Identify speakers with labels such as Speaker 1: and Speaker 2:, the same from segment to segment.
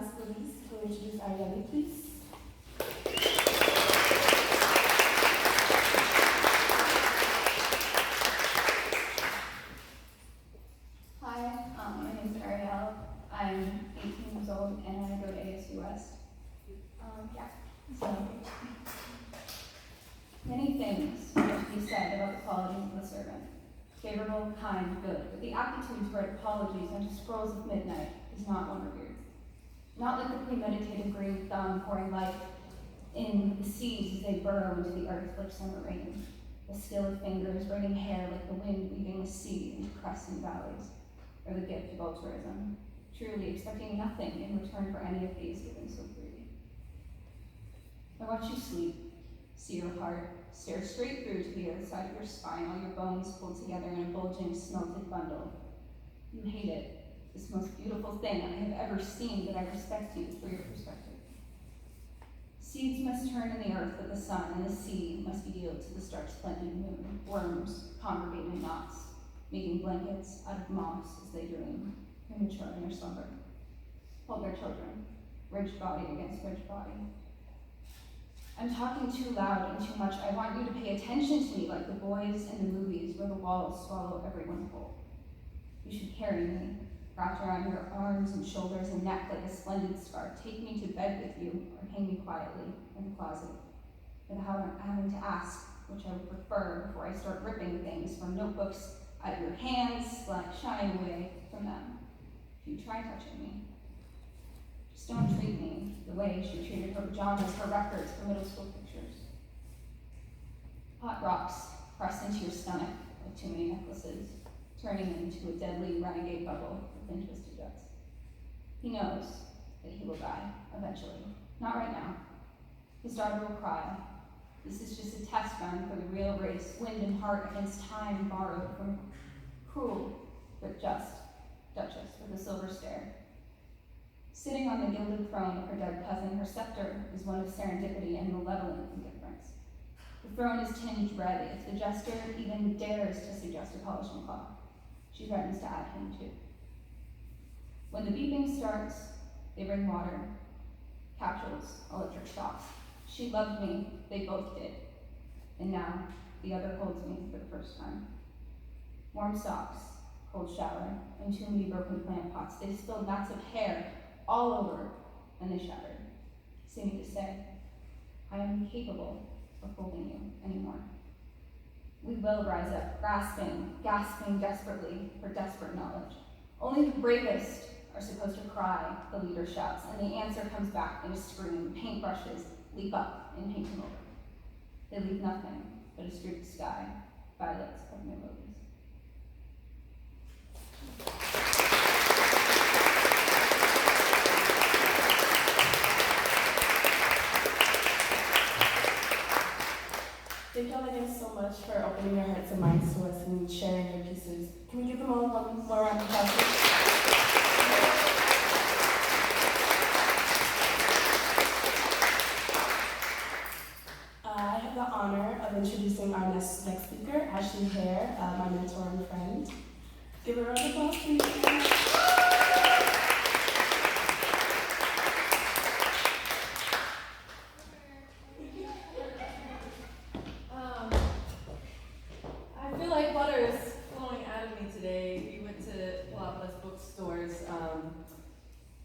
Speaker 1: ask Louise to introduce our young please.
Speaker 2: Hi, my name is Ariel. I'm 18 years old and I go to ASU West. So, many things are to be said about the qualities of the servant. Favorable, kind, good, but the aptitude to write apologies unto scrolls of midnight is not one revered. Not like the premeditated green thumb pouring life in the seeds as they burrow into the earth like summer rain. The skill of fingers braiding hair like the wind weaving the sea into crests and valleys, or the gift of altruism, truly expecting nothing in return for any of these given so freely. I watch you sleep, see your heart, stare straight through to the other side of your spine, all your bones pulled together in a bulging, smelted bundle. You hate it, this most beautiful thing I have ever seen, but I respect you for your perspective. Seeds must turn in the earth with the sun, and the sea must yield to the stark splendid moon. Worms congregate in knots, making blankets out of moss as they dream, immature in their slumber. Hold their children, ridged body against ridged body. I'm talking too loud and too much. I want you to pay attention to me like the boys in the movies where the walls swallow everyone whole. You should carry me, wrapped around your arms and shoulders and neck like a splendid scarf. Take me to bed with you or hang me quietly in the closet. Without having to ask which I would prefer before I start ripping things from notebooks out of your hands, like shying away from them. If you try touching me, just don't treat me the way she treated her pajamas, her records, her middle school pictures. Hot rocks pressed into your stomach like too many necklaces, turning into a deadly renegade bubble within twisted jets. He knows that he will die eventually. Not right now. His daughter will cry. This is just a test run for the real race, wind and heart against time borrowed from cruel but just Duchess with a silver stare. Sitting on the gilded throne of her dead cousin, her scepter is one of serendipity and malevolent indifference. The throne is tinged red if the jester even dares to suggest a polishing cloth. She threatens to add him too. When the beeping starts, they bring water, capsules, electric shocks. She loved me, they both did. And now, the other holds me for the first time. Warm socks, cold shower, and too many broken plant pots. They spilled knots of hair all over, and they shattered, seeming to say, I am incapable of holding you anymore. We will rise up, grasping, gasping desperately for desperate knowledge. Only the bravest are supposed to cry, the leader shouts, and the answer comes back in a scream. Paintbrushes leap up and paint him over. They leave nothing but a streaked sky, violets of melodies.
Speaker 1: Thank y'all again so much for opening your hearts and minds to us and sharing your pieces. Can we give them all one more round of applause? I have the honor of introducing our next speaker, Ashley Hare, my mentor and friend. Give her a round of applause, please.
Speaker 3: I feel like water is flowing out of me today. We went to Galapagos bookstores,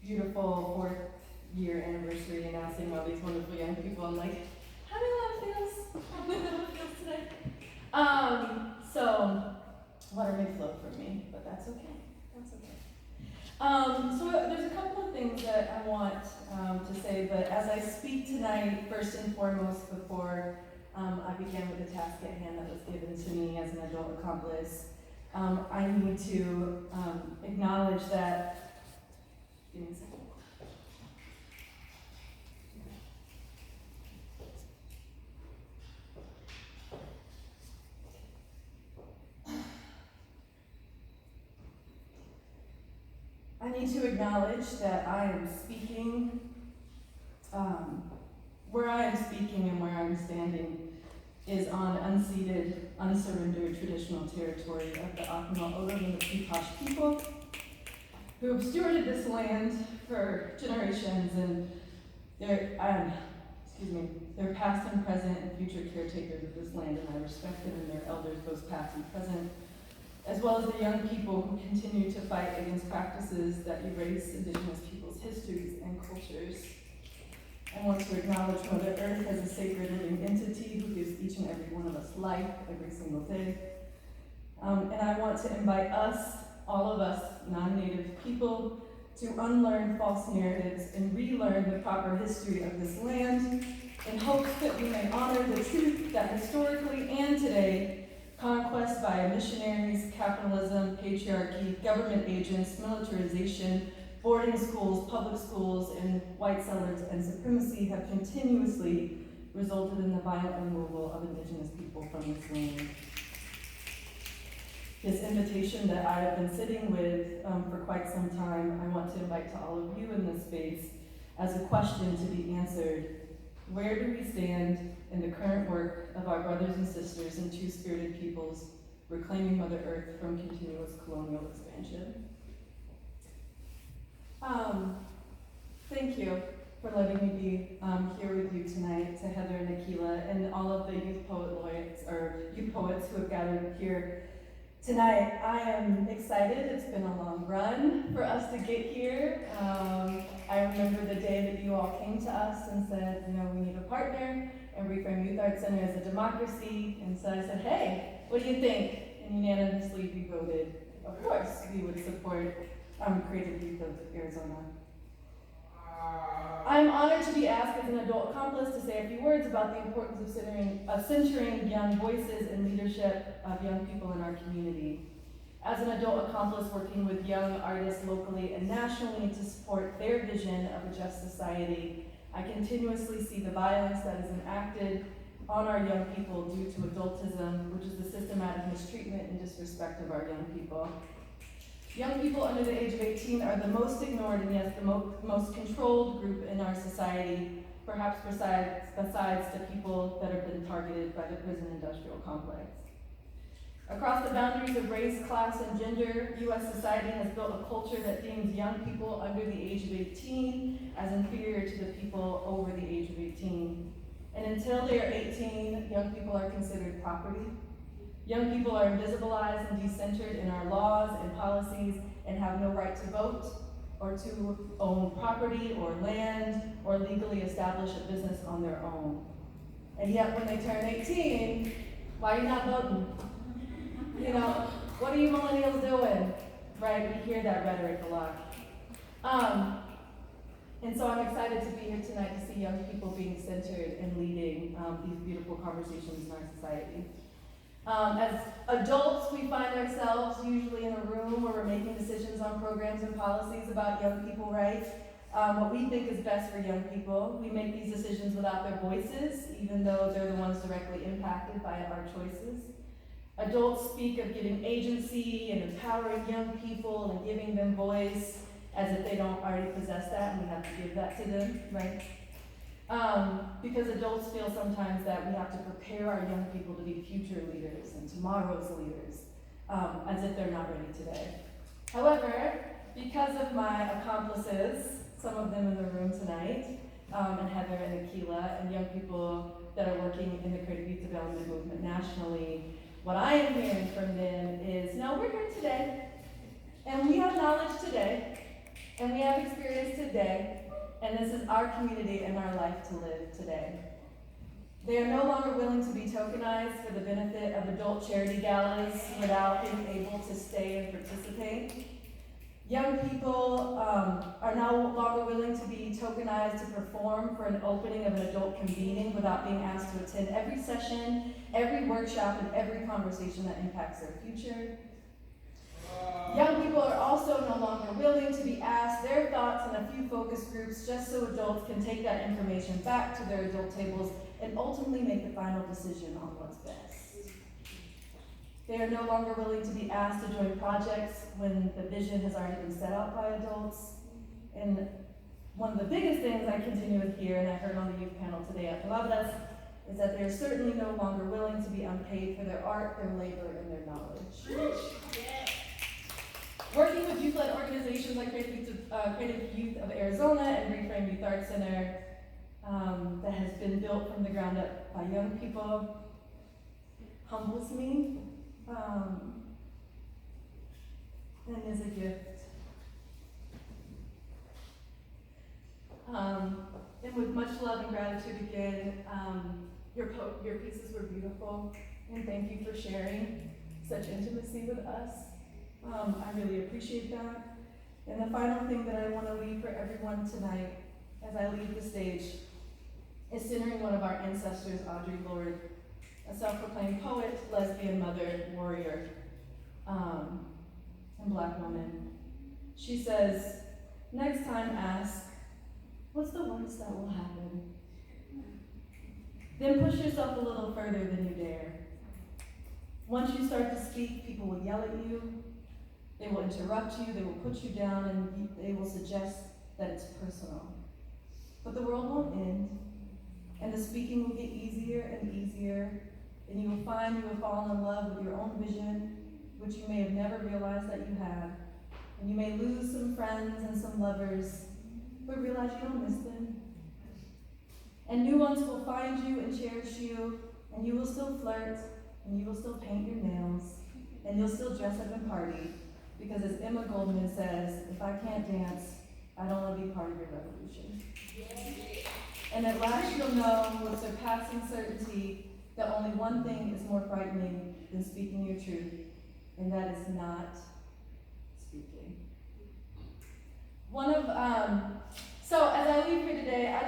Speaker 3: beautiful 4th year anniversary, announcing all these wonderful young people. I'm like, how do that feels? How do that feels today? So water may flow from me, but that's okay. That's okay. So there's a couple of things that I want to say, but as I speak tonight, first and foremost, before I began with the task at hand that was given to me as an adult accomplice, I need to acknowledge that. Give me a second. I need to acknowledge that I am speaking, where I am speaking and where I'm standing is on unceded, unsurrendered traditional territory of the Akama Olo and the Pipash people, who have stewarded this land for generations, and they're past and present and future caretakers of this land, and I respect them and their elders, both past and present, as well as the young people who continue to fight against practices that erase Indigenous peoples' histories and cultures. I want to acknowledge Mother Earth as a sacred living entity who gives each and every one of us life every single day. And I want to invite us, all of us non-Native people, to unlearn false narratives and relearn the proper history of this land in hopes that we may honor the truth that historically and today, conquest by missionaries, capitalism, patriarchy, government agents, militarization, boarding schools, public schools, and white settlers and supremacy have continuously resulted in the violent removal of Indigenous people from this land. This invitation that I have been sitting with for quite some time, I want to invite to all of you in this space as a question to be answered. Where do we stand in the current work of our brothers and sisters and two-spirited peoples reclaiming Mother Earth from continuous colonial expansion? Thank you for letting me be here with you tonight, to Heather and Akila and all of the youth poets who have gathered here tonight. I am excited. It's been a long run for us to get here. I remember the day that you all came to us and said, we need a partner, and Reframe Youth Arts Center is a democracy. And so I said, hey, what do you think? And unanimously we voted, of course, we would support Creative Youth of Arizona. I'm honored to be asked as an adult accomplice to say a few words about the importance of centering young voices and leadership of young people in our community. As an adult accomplice working with young artists locally and nationally to support their vision of a just society, I continuously see the violence that is enacted on our young people due to adultism, which is the systematic mistreatment and disrespect of our young people. Young people under the age of 18 are the most ignored and yes, the most controlled group in our society, perhaps besides the people that have been targeted by the prison industrial complex. Across the boundaries of race, class, and gender, U.S. society has built a culture that deems young people under the age of 18 as inferior to the people over the age of 18. And until they are 18, young people are considered property. Young people are invisibilized and decentered in our laws and policies and have no right to vote or to own property or land or legally establish a business on their own. And yet when they turn 18, why are you not voting? What are you millennials doing? Right, we hear that rhetoric a lot. And so I'm excited to be here tonight to see young people being centered and leading these beautiful conversations in our society. As adults, we find ourselves usually in a room where we're making decisions on programs and policies about young people rights, what we think is best for young people. We make these decisions without their voices, even though they're the ones directly impacted by our choices. Adults speak of giving agency and empowering young people and giving them voice as if they don't already possess that, and we have to give that to them, right? Because adults feel sometimes that we have to prepare our young people to be future leaders and tomorrow's leaders, as if they're not ready today. However, because of my accomplices, some of them in the room tonight, and Heather and Akila, and young people that are working in the Creative Youth Development Movement nationally, what I am hearing from them is, no, we're here today, and we have knowledge today, and we have experience today, and this is our community and our life to live today. They are no longer willing to be tokenized for the benefit of adult charity galas without being able to stay and participate. Young people are no longer willing to be tokenized to perform for an opening of an adult convening without being asked to attend every session, every workshop, and every conversation that impacts their future. Young people are also no longer willing to be asked their thoughts in a few focus groups just so adults can take that information back to their adult tables and ultimately make the final decision on what's best. They are no longer willing to be asked to join projects when the vision has already been set out by adults. And one of the biggest things I continue to hear, and I heard on the youth panel today at Palabras, is that they are certainly no longer willing to be unpaid for their art, their labor, and their knowledge. Working with youth-led organizations like Creative Youth of Arizona and Reframe Youth Arts Center that has been built from the ground up by young people humbles me and is a gift. And with much love and gratitude again, your pieces were beautiful, and thank you for sharing such intimacy with us. I really appreciate that. And the final thing that I want to leave for everyone tonight, as I leave the stage, is centering one of our ancestors, Audre Lorde, a self-proclaimed poet, lesbian, mother, warrior, and Black woman. She says, next time ask, what's the worst that will happen? Then push yourself a little further than you dare. Once you start to speak, people will yell at you, they will interrupt you, they will put you down, and they will suggest that it's personal. But the world won't end, and the speaking will get easier and easier, and you will find you will fall in love with your own vision, which you may have never realized that you had. And you may lose some friends and some lovers, but realize you don't miss them. And new ones will find you and cherish you, and you will still flirt, and you will still paint your nails, and you'll still dress up and party, because as Emma Goldman says, if I can't dance, I don't want to be part of your revolution. And at last you'll know with surpassing certainty that only one thing is more frightening than speaking your truth, and that is not speaking. So as I leave here today,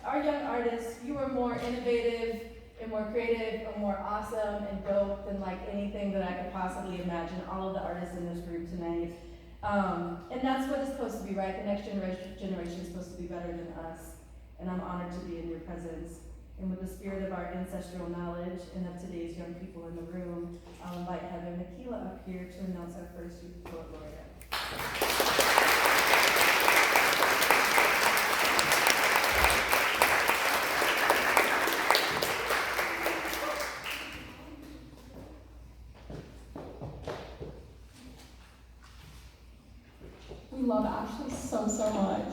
Speaker 3: our young artists, you are more innovative and more creative and more awesome and dope than like anything that I could possibly imagine, all of the artists in this room tonight. And that's what it's supposed to be, right? The next generation is supposed to be better than us. And I'm honored to be in your presence. And with the spirit of our ancestral knowledge and of today's young people in the room, I'll invite Heather and Nikila up here to announce our first Youth Poet Laureate.
Speaker 4: We love Ashley so much.